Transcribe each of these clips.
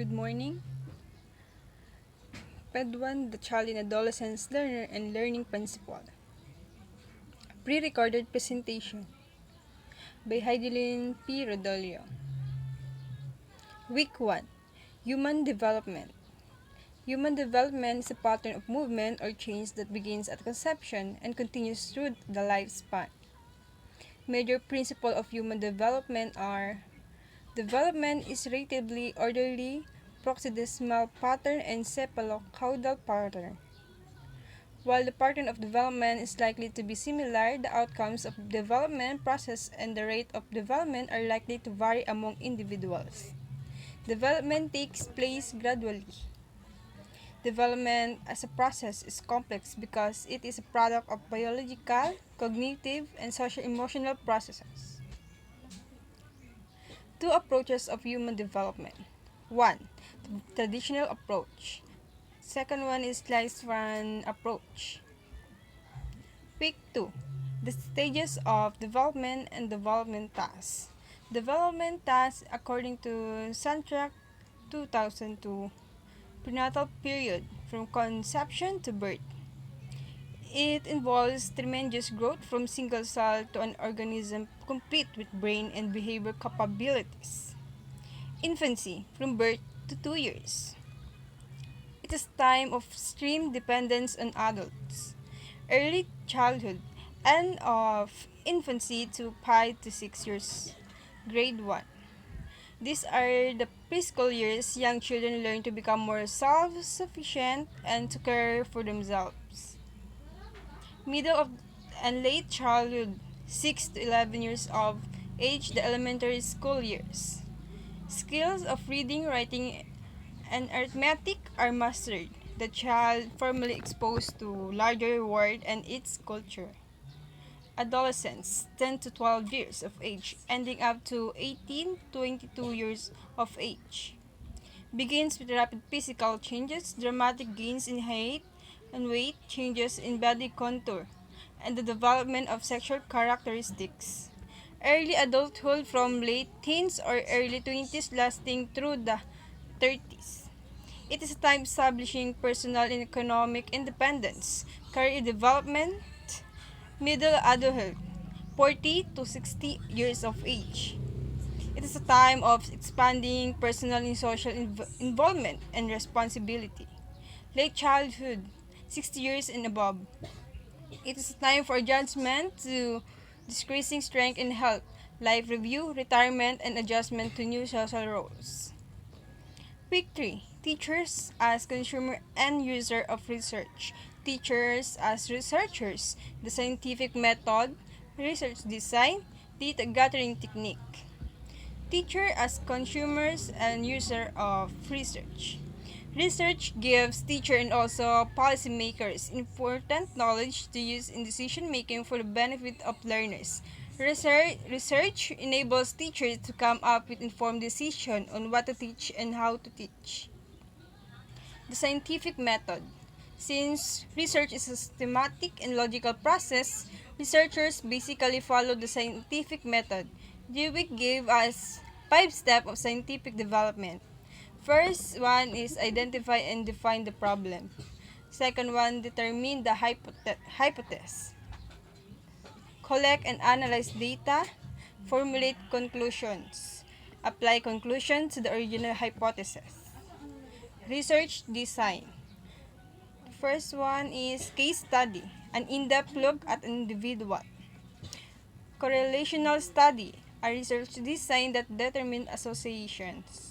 Good morning. PED 1, the Child in Adolescence Learner and Learning Principle. Pre-recorded presentation by Heidelin P. Rodolio. Week 1. Human Development. Human development is a pattern of movement or change that begins at conception and continues through the lifespan. Major principles of human development are: development is relatively orderly, proxidesmal pattern and cephalocaudal pattern. While the pattern of development is likely to be similar, the outcomes of the development process and the rate of development are likely to vary among individuals. Development takes place gradually. Development as a process is complex because it is a product of biological, cognitive, and social-emotional processes. Two approaches of human development. 1. Traditional approach. Second one is lifespan approach. Week 2. The stages of development and development tasks. Development tasks according to Santrac 2002. Prenatal period from conception to birth. It involves tremendous growth from single cell to an organism complete with brain and behavior capabilities. Infancy from birth to 2 years. It is time of extreme dependence on adults. Early childhood, end of infancy to 5 to 6 years. Grade 1. These are the preschool years young children learn to become more self-sufficient and to care for themselves. Middle of and late childhood, 6 to 11 years of age, the elementary school years. Skills of reading, writing, and arithmetic are mastered. The child formally exposed to larger world and its culture. Adolescents, 10 to 12 years of age, ending up to 18 to 22 years of age. Begins with rapid physical changes, dramatic gains in height and weight, changes in body contour, and the development of sexual characteristics. Early adulthood from late teens or early 20s lasting through the 30s. It is a time establishing personal and economic independence, career development, middle adulthood, 40 to 60 years of age. It is a time of expanding personal and social involvement and responsibility. Late childhood, 60 years and above. It is a time for adjustment to decreasing strength and health, life review, retirement, and adjustment to new social roles. Week 3. Teachers as consumer and user of research. Teachers as researchers. The scientific method, research design, data gathering technique. Teacher as consumers and user of research. Research gives teacher and also policymakers important knowledge to use in decision making for the benefit of learners. Research enables teachers to come up with informed decision on what to teach and how to teach. The scientific method. Since research is a systematic and logical process, researchers basically follow the scientific method. Dewey gave us 5 steps of scientific development. First one is identify and define the problem. Second one, determine the hypothesis. Collect and analyze data. Formulate conclusions. Apply conclusions to the original hypothesis. Research design. The first one is case study, an in-depth look at an individual. Correlational study, a research design that determines associations.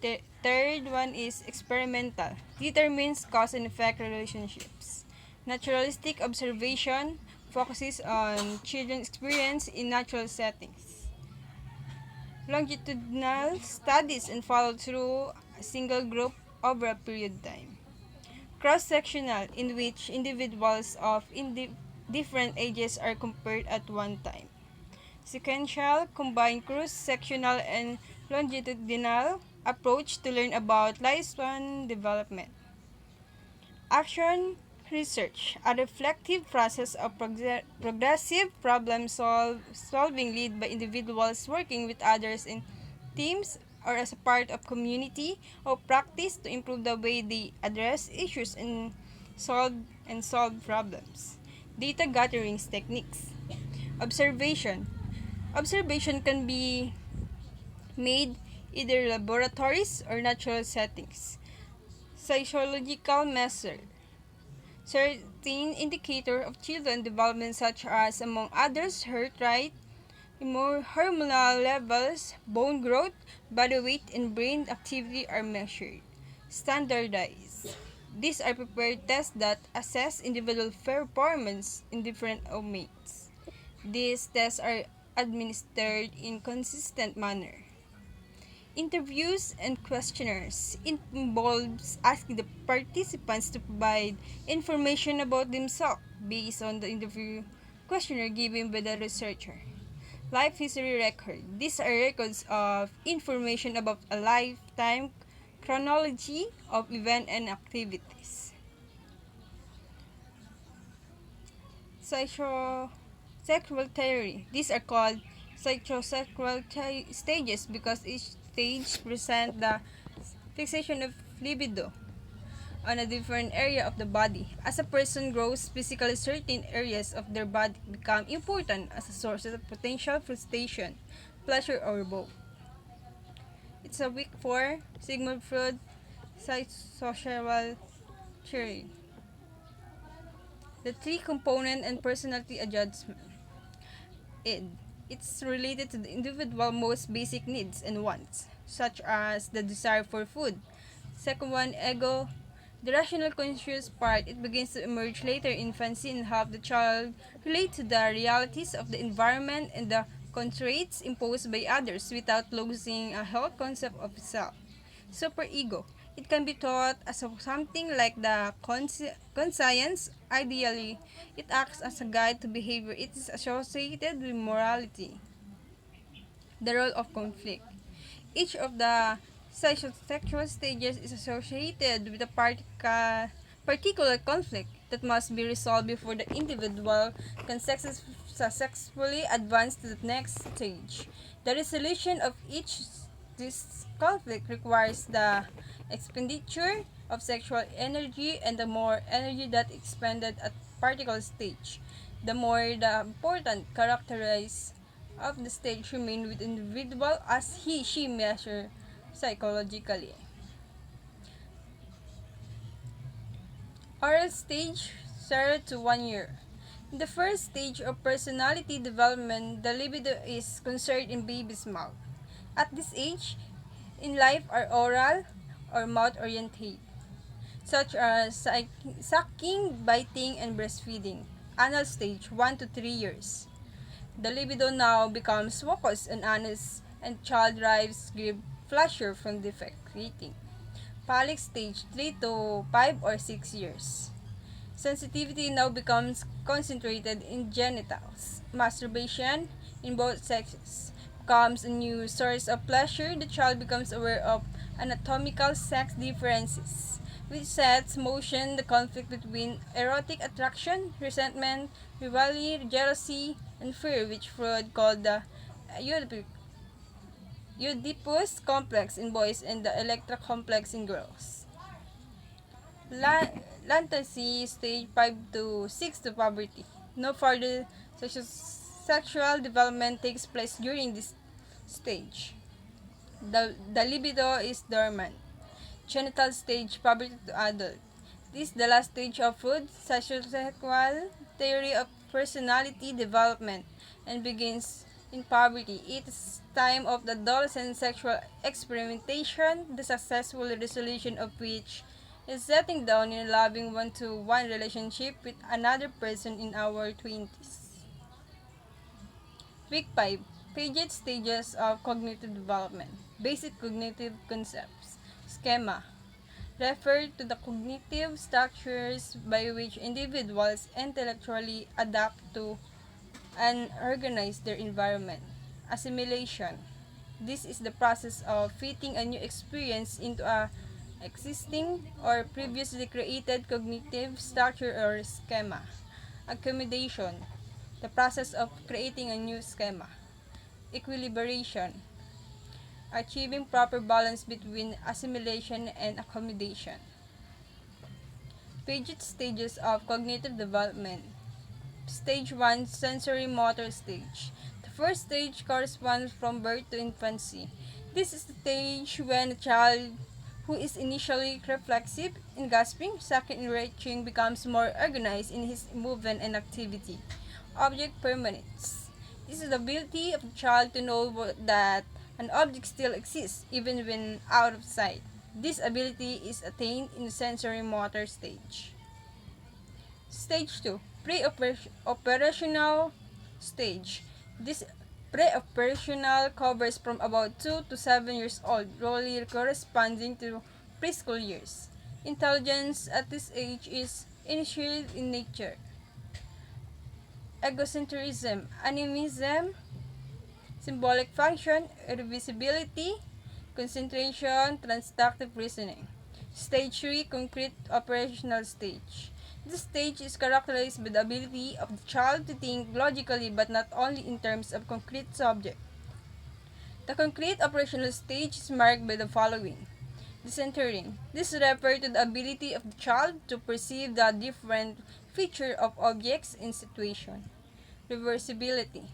The third one is experimental, determines cause and effect relationships. Naturalistic observation focuses on children's experience in natural settings. Longitudinal studies and follow through a single group over a period of time. Cross-sectional, in which individuals of different ages are compared at one time. Sequential, combine cross-sectional and longitudinal approach to learn about lifespan development. Action research, a reflective process of progressive problem solving led by individuals working with others in teams or as a part of community or practice to improve the way they address issues and solve problems. Data gatherings techniques. Observation. Observation can be made either laboratories or natural settings. Psychological measure. Certain indicator of children development such as among others heart rate, hormonal levels, bone growth, body weight, and brain activity are measured. Standardized. These are prepared tests that assess individual performance in different domains. These tests are administered in consistent manner. Interviews and questionnaires. It involves asking the participants to provide information about themselves based on the interview questionnaire given by the researcher. Life history record. These are records of information about a lifetime chronology of events and activities. Psychosexual theory. These are called psychosexual stages because each stage presents the fixation of libido on a different area of the body. As a person grows physically, certain areas of their body become important as a source of potential frustration, pleasure, or both. It's a week for Sigmund Freud psychosocial theory. The three component and personality adjustment. Id. It's related to the individual's most basic needs and wants, such as the desire for food. Second one, ego. The rational conscious part, it begins to emerge later in infancy and help the child relate to the realities of the environment and the constraints imposed by others without losing a health concept of self. Superego. It can be taught as something like the conscience. Ideally, it acts as a guide to behavior. It is associated with morality. The role of conflict. Each of the sexual stages is associated with a particular conflict that must be resolved before the individual can successfully advance to the next stage. The resolution of each this conflict requires the expenditure of sexual energy, and the more energy that expended at particular stage, the more the important characteristics of the stage remain with individual as she measure psychologically. Oral stage 0 to 1 year. In the first stage of personality development, the libido is concerned in baby's mouth. At this age, in life are oral or mouth oriented, such as sucking, biting, and breastfeeding. Anal stage 1 to 3 years. The libido now becomes focused on anus and child derives grip pleasure from defecating. Phallic stage 3 to 5 or 6 years. Sensitivity now becomes concentrated in genitals. Masturbation in both sexes becomes a new source of pleasure. The child becomes aware of anatomical sex differences, which sets motion the conflict between erotic attraction, resentment, rivalry, jealousy, and fear, which Freud called the Oedipus complex in boys and the Electra complex in girls. Latency stage 5 to 6 to puberty. No further sexual development takes place during this stage. The libido is dormant. Genital stage puberty to adult. This is the last stage of Freud's psychosexual theory of personality development and begins in puberty. It is time of the adolescent sexual experimentation, the successful resolution of which is setting down in a loving one-to-one relationship with another person in our 20s. Week 5. Piaget stages of cognitive development. Basic cognitive concepts. Schema. Refer to the cognitive structures by which individuals intellectually adapt to and organize their environment. Assimilation. This is the process of fitting a new experience into a existing or previously created cognitive structure or schema. Accommodation. The process of creating a new schema. Equilibration. achieving proper balance between assimilation and accommodation. Paget's stages of cognitive development. Stage 1, sensory motor stage. The first stage corresponds from birth to infancy. This is the stage when a child who is initially reflexive in gasping, sucking and retching becomes more organized in his movement and activity. Object permanence. This is the ability of the child to know that an object still exists even when out of sight. This ability is attained in the sensory motor stage. Stage 2, pre-operational stage. This pre-operational covers from about 2 to 7 years old, roughly corresponding to preschool years. Intelligence at this age is initiated in nature. Egocentrism, animism, symbolic function, irreversibility, concentration, transductive reasoning. Stage 3, concrete operational stage. This stage is characterized by the ability of the child to think logically but not only in terms of concrete subject. The concrete operational stage is marked by the following. Decentering. This refers to the ability of the child to perceive the different feature of objects in situation. Reversibility.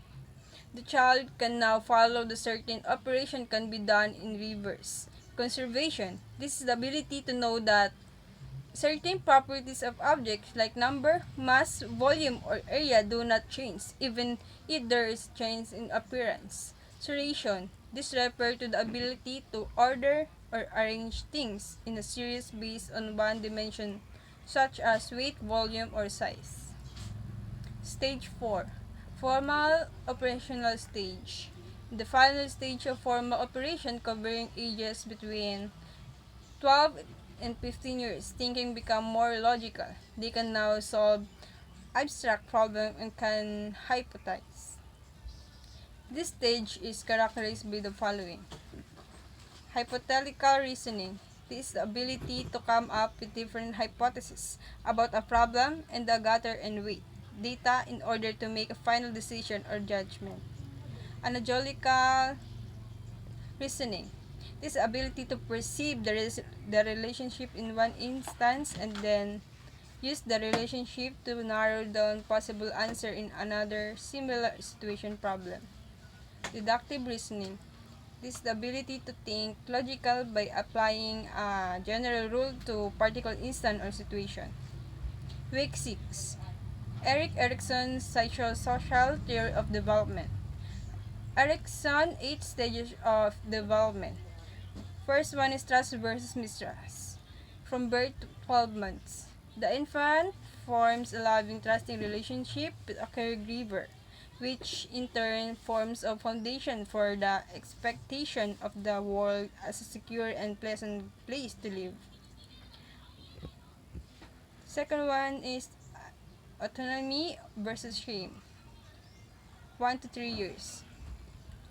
The child can now follow the certain operation can be done in reverse. Conservation. This is the ability to know that certain properties of objects like number, mass, volume, or area do not change, even if there is change in appearance. Serration. This refers to the ability to order or arrange things in a series based on one dimension, such as weight, volume, or size. Stage 4. Formal operational stage. The final stage of formal operation covering ages between 12 and 15 years, thinking become more logical. They can now solve abstract problems and can hypothesize. This stage is characterized by the following. Hypothetical reasoning. This is the ability to come up with different hypotheses about a problem and gather and weight data in order to make a final decision or judgment. Analogical reasoning. This ability to perceive the relationship in one instance and then use the relationship to narrow down possible answer in another similar situation problem. Deductive reasoning. This is the ability to think logical by applying a general rule to particular instance or situation. Week 6. Erik Erikson's Social Theory of Development. Erikson 8 stages of development. First one is trust versus mistrust. From birth to 12 months. The infant forms a loving, trusting relationship with a caregiver, which in turn forms a foundation for the expectation of the world as a secure and pleasant place to live. Second one is autonomy versus shame. 1 to 3 years.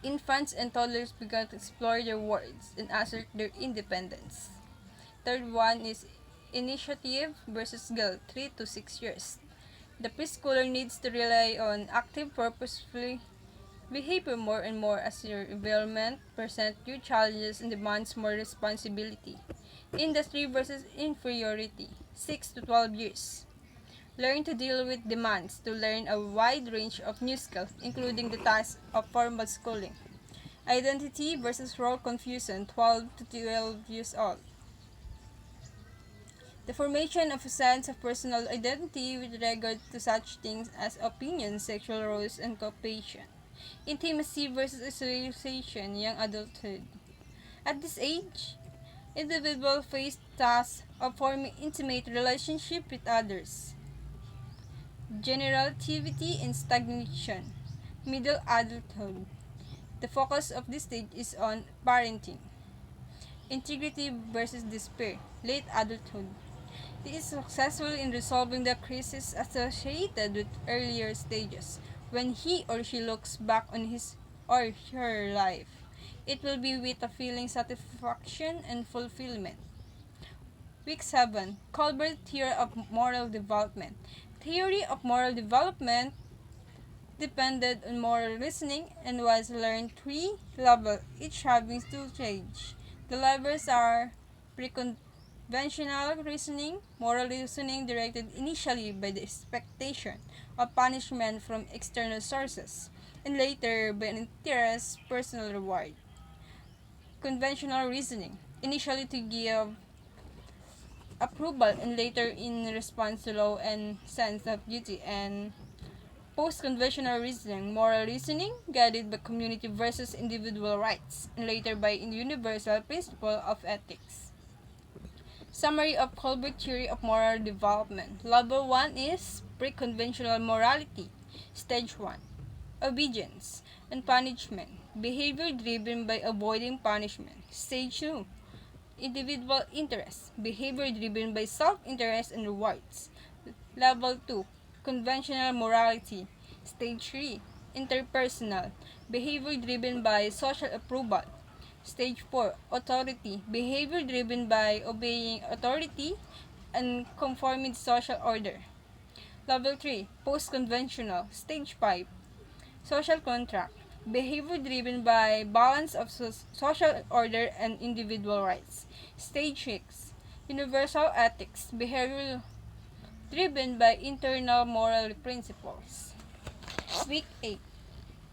Infants and toddlers begin to explore their worlds and assert their independence. Third one is initiative versus guilt, 3 to 6 years. The preschooler needs to rely on active, purposeful behavior more and more as their environment presents new challenges and demands more responsibility. Industry versus inferiority, 6 to 12 years. Learn to deal with demands to learn a wide range of new skills, including the task of formal schooling. Identity versus role confusion, 12 to 12 years old. The formation of a sense of personal identity with regard to such things as opinions, sexual roles, and occupation. Intimacy versus isolation, young adulthood. At this age, individuals face tasks of forming intimate relationship with others. Generativity and stagnation, middle adulthood. The focus of this stage is on parenting. Integrity versus despair, late adulthood. He is successful in resolving the crises associated with earlier stages. When he or she looks back on his or her life, it will be with a feeling satisfaction and fulfillment. Week 7. Colbert Theory of Moral Development. Theory of moral development depended on moral reasoning and was learned three levels, each having two stages. The levels are pre-conventional reasoning, moral reasoning directed initially by the expectation of punishment from external sources, and later by an interest personal reward. Conventional reasoning, initially to give approval and later in response to law and sense of duty, and post-conventional reasoning, moral reasoning, guided by community versus individual rights, and later by universal principle of ethics. Summary of Colbert theory of moral development. Level 1 is pre-conventional morality. Stage 1, obedience and punishment. Behavior driven by avoiding punishment. Stage 2, individual interest. Behavior driven by self-interest and rewards. Level 2, conventional morality. Stage 3, interpersonal. Behavior driven by social approval. Stage 4, authority. Behavior driven by obeying authority and conforming to social order. Level 3, post-conventional. Stage 5, social contract. Behavior driven by balance of social order and individual rights. Stage 6, universal ethics. Behavior driven by internal moral principles. Week 8,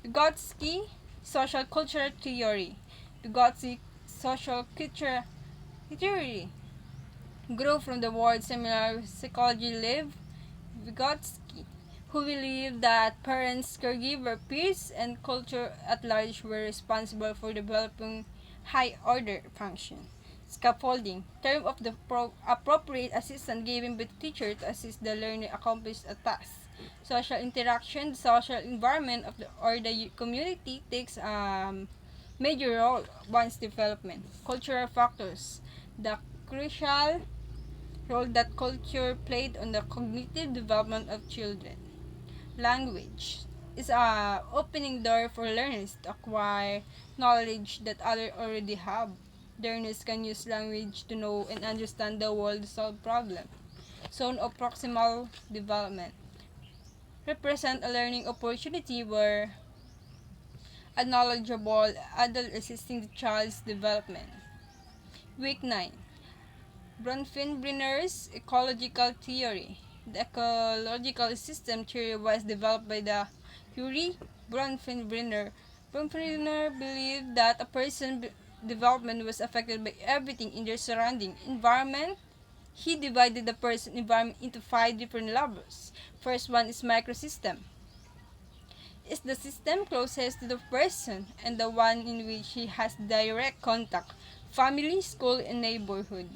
Vygotsky social culture theory. Vygotsky social culture theory grew from the word seminar psychology Lev Vygotsky, who believed that parents, caregiver, peers, and culture at large were responsible for developing high-order function. Scaffolding, term of the appropriate assistance given by the teacher to assist the learner accomplish a task. Social interaction, the social environment of the or the community takes major role once development. Cultural factors, the crucial role that culture played on the cognitive development of children. Language is a opening door for learners to acquire knowledge that others already have. Learners can use language to know and understand the world, solve problems. Zone of proximal development represent a learning opportunity where a knowledgeable adult assisting the child's development. Week 9, Bronfenbrenner's ecological theory. The ecological system theory was developed by the Yuri Bronfenbrenner. Bronfenbrenner believed that a person's development was affected by everything in their surrounding environment. He divided the person environment into 5 different levels. First one is microsystem. Is the system closest to the person and the one in which he has direct contact, family, school, and neighborhood.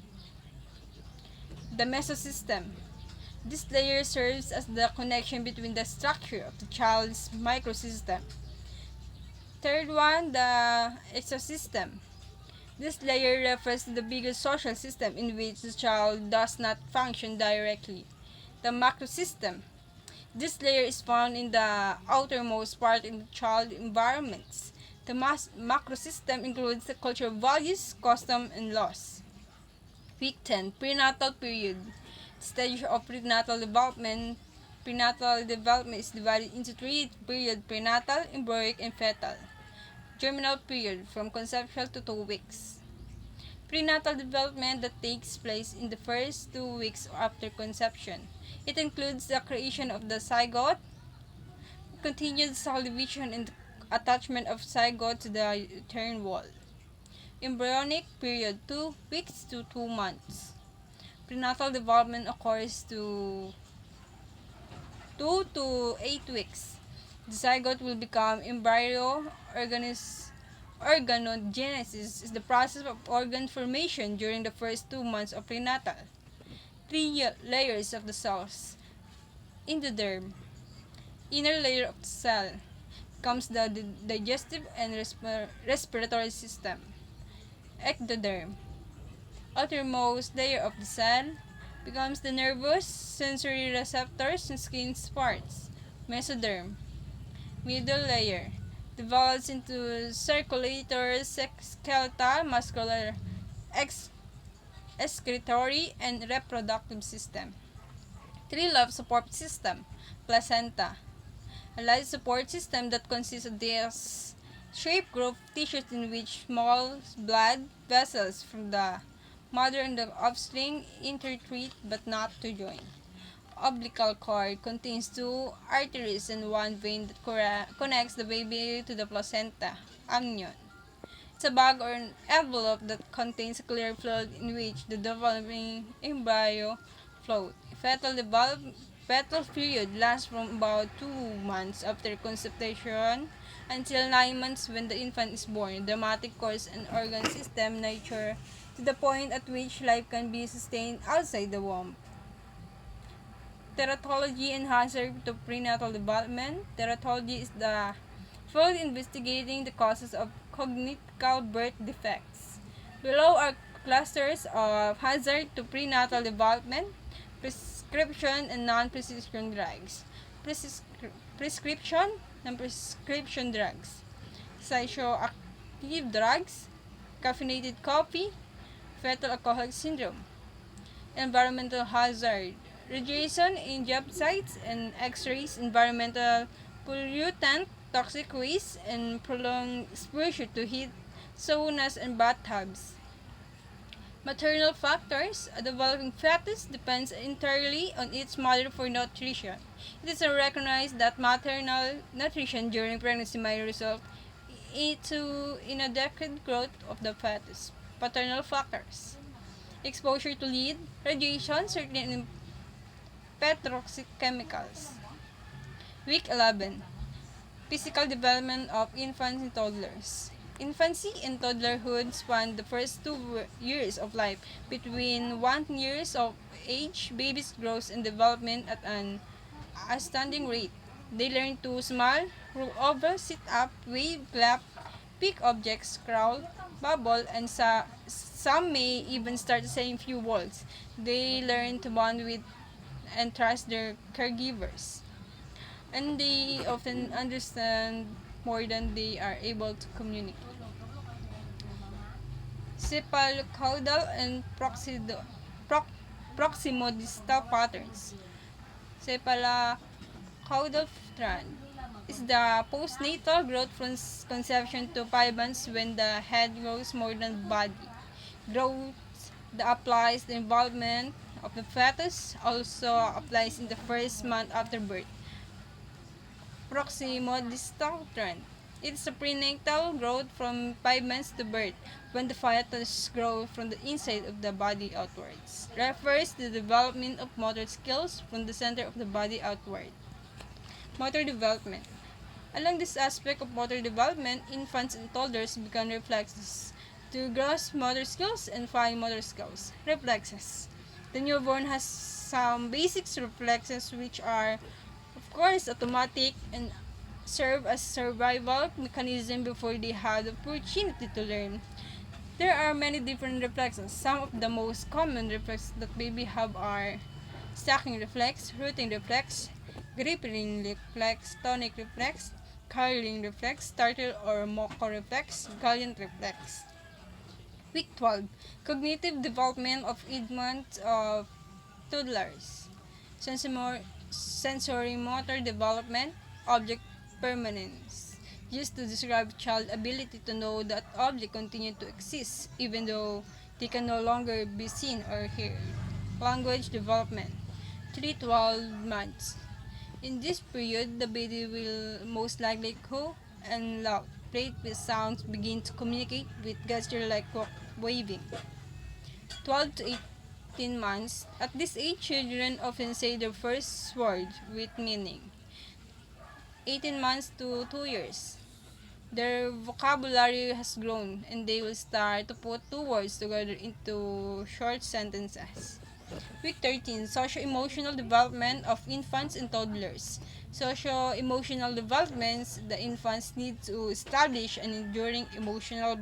The mesosystem. This layer serves as the connection between the structure of the child's microsystem. Third one, the exosystem. This layer refers to the bigger social system in which the child does not function directly. The macrosystem. This layer is found in the outermost part in the child environments. The macrosystem includes the cultural values, custom, and laws. Week 10, prenatal period. Stage of prenatal development. Prenatal development is divided into 3 periods: prenatal, embryonic, and fetal. Germinal period, from conception to 2 weeks. Prenatal development that takes place in the first 2 weeks after conception. It includes the creation of the zygote, continued cell division, and attachment of zygote to the uterine wall. Embryonic period, 2 weeks to 2 months. Prenatal development occurs to 2 to 8 weeks. The zygote will become embryo. Organogenesis is the process of organ formation during the first 2 months of prenatal. 3 layers of the cells. Endoderm, inner layer of the cell, comes the digestive and respiratory system. Ectoderm, outermost layer of the cell, becomes the nervous, sensory receptors and skin parts. Mesoderm, middle layer, develops into circulator, skeletal, muscular, excretory, and reproductive system. 3 life support system. Placenta, A life support system that consists of this shaped group tissues in which small blood vessels from the mother and the offspring intertreat but not to join. Umbilical cord contains two arteries and one vein that connects the baby to the placenta, amnion. It's a bag or an envelope that contains a clear fluid in which the developing embryo float. Fetal period lasts from about 2 months after conception until 9 months when the infant is born. Dramatic course and organ system nature to the point at which life can be sustained outside the womb. Teratology and hazard to prenatal development. Teratology is the field investigating the causes of congenital birth defects. Below are clusters of hazard to prenatal development, prescription and non-prescription drugs. Prescription and prescription drugs. Psychoactive drugs, caffeinated coffee, fetal alcoholic syndrome. Environmental hazard. Radiation in job sites and X-rays, environmental pollutant, toxic waste, and prolonged exposure to heat, saunas, and bathtubs. Maternal factors. A developing fetus depends entirely on its mother for nutrition. It is recognized that maternal nutrition during pregnancy may result into inadequate growth of the fetus. Paternal factors. Exposure to lead, radiation, certain petroxic chemicals. Week 11. Physical development of infants and toddlers. Infancy and toddlerhood span the first 2 years of life. Between 1 years of age, babies grow in development at an astounding rate. They learn to smile, roll over, sit up, wave, clap, pick objects, crawl, bubble, and some may even start saying few words. They learn to bond with and trust their caregivers. And they often understand more than they are able to communicate. Cephalocaudal and proximodistal patterns. Cephalocaudal strand is the postnatal growth from conception to 5 months when the head grows more than the body. Growth that applies the involvement of the fetus also applies in the first month after birth. Proximodistal trend. It is a prenatal growth from 5 months to birth, when the fetus grows from the inside of the body outwards. Refers to the development of motor skills from the center of the body outward. Motor development. Along this aspect of motor development, infants and toddlers become reflexes to gross motor skills and fine motor skills. Reflexes. The newborn has some basic reflexes which are, of course, automatic and serve as survival mechanism before they have the opportunity to learn. There are many different reflexes. Some of the most common reflexes that babies have are stacking reflex, rooting reflex, gripping reflex, tonic reflex, curling reflex, startle or moco reflex, gallant reflex. Week 12. Cognitive development of infants of toddlers. Sensory motor development, object permanence. Used to describe child ability to know that object continue to exist even though they can no longer be seen or heard. Language development. 3 to 12 months. In this period, the baby will most likely coo and laugh, play with sounds, begin to communicate with gesture like waving. 12 to 18 months. At this age, children often say their first word with meaning. 18 months to 2 years. Their vocabulary has grown and they will start to put two words together into short sentences. Week 13. Socio-emotional development of infants and toddlers. Socio-emotional developments, the infants need to establish an enduring emotional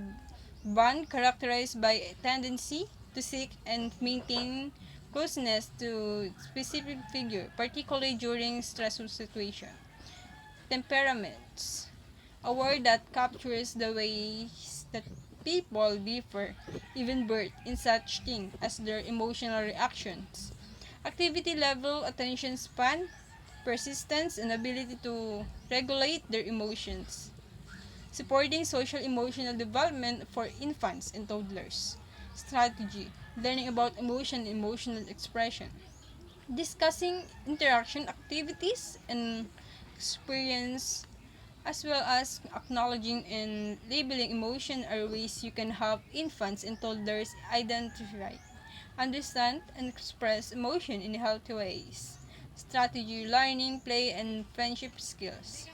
bond characterized by a tendency to seek and maintain closeness to specific figure, particularly during stressful situation. Temperaments. A word that captures the ways that people differ, even birth, in such things as their emotional reactions. Activity level, attention span, persistence, and ability to regulate their emotions. Supporting social emotional development for infants and toddlers. Strategy: learning about emotion and emotional expression. Discussing interaction activities and experience, as well as acknowledging and labeling emotion are ways you can help infants and toddlers identify, understand, and express emotion in healthy ways. Strategy: learning, play, and friendship skills.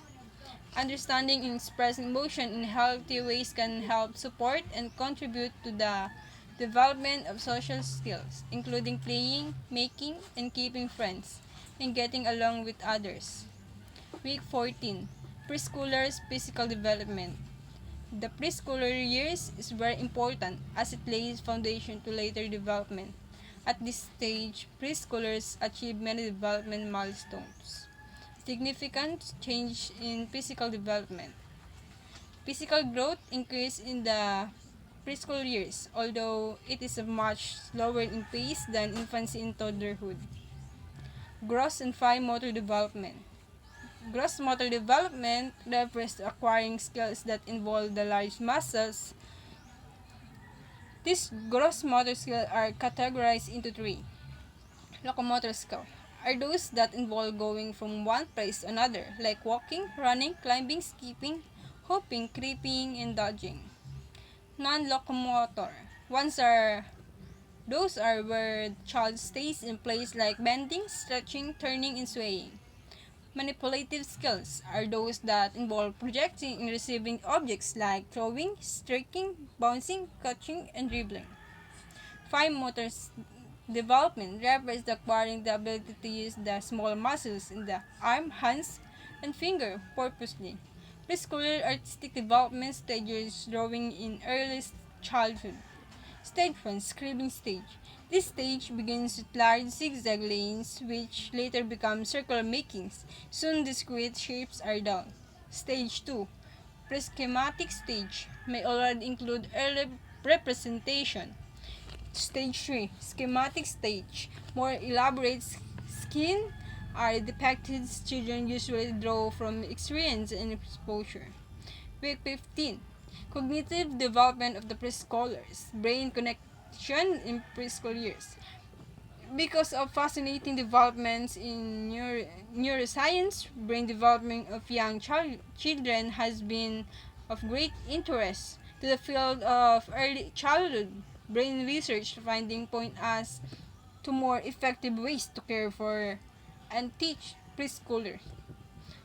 Understanding and expressing emotion in healthy ways can help support and contribute to the development of social skills, including playing, making, and keeping friends, and getting along with others. Week 14. Preschoolers' physical development. The preschooler years is very important as it lays foundation to later development. At this stage, preschoolers achieve many development milestones. Significant change in physical development. Physical growth increase in the preschool years, although it is much slower in pace than infancy and toddlerhood. Gross and fine motor development. Gross motor development refers to acquiring skills that involve the large muscles. These gross motor skills are categorized into three. Locomotor skills are those that involve going from one place to another, like walking, running, climbing, skipping, hopping, creeping, and dodging. Non-locomotor ones are those are where the child stays in place, like bending, stretching, turning, and swaying. Manipulative skills are those that involve projecting and receiving objects like throwing, striking, bouncing, catching, and dribbling. Fine motor development refers to acquiring the ability to use the small muscles in the arm, hands, and finger purposely. Preschooler artistic development stages drawing in early childhood. Stage 1, scribbling stage. This stage begins with large zigzag lanes which later become circular makings. Soon discrete shapes are done. Stage 2, pre-schematic stage, may already include early representation. Stage 3, schematic stage. More elaborate skin are depicted. Children usually draw from experience and exposure. Week 15, cognitive development of the preschoolers. Brain connection in preschool years. Because of fascinating developments in neuroscience, brain development of young children has been of great interest to the field of early childhood brain research. Finding point us to more effective ways to care for and teach preschoolers.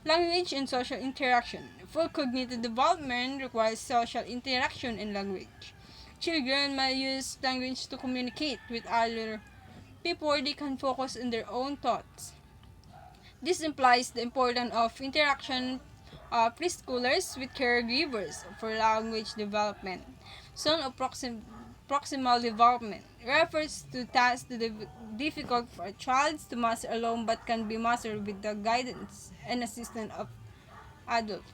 Language and social interaction. Full cognitive development requires social interaction and language. Children may use language to communicate with other before they can focus on their own thoughts. This implies the importance of interaction of preschoolers with caregivers for language development. Zone of proximal development refers to tasks that are difficult for a child to master alone but can be mastered with the guidance and assistance of adults.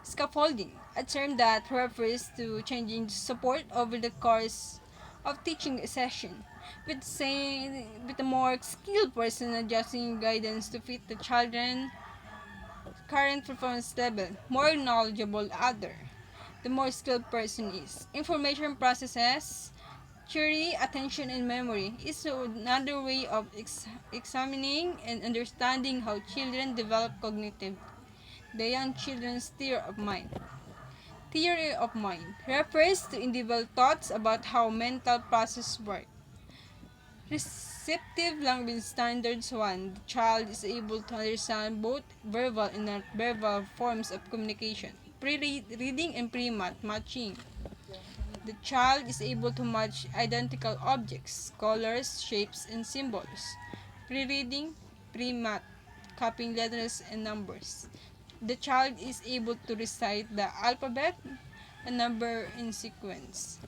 Scaffolding, a term that refers to changing support over the course of teaching a session, with a more skilled person adjusting guidance to fit the children's current performance level. More knowledgeable other, the more skilled person is. Information processes, theory, attention, and memory is another way of examining and understanding how children develop cognitive. The young children's theory of mind. Theory of mind refers to individual thoughts about how mental processes work. Receptive language standards 1. The child is able to understand both verbal and non-verbal forms of communication. Pre-reading and pre-math matching. The child is able to match identical objects, colors, shapes, and symbols. Pre-reading, pre-math, copying letters and numbers. The child is able to recite the alphabet and number in sequence.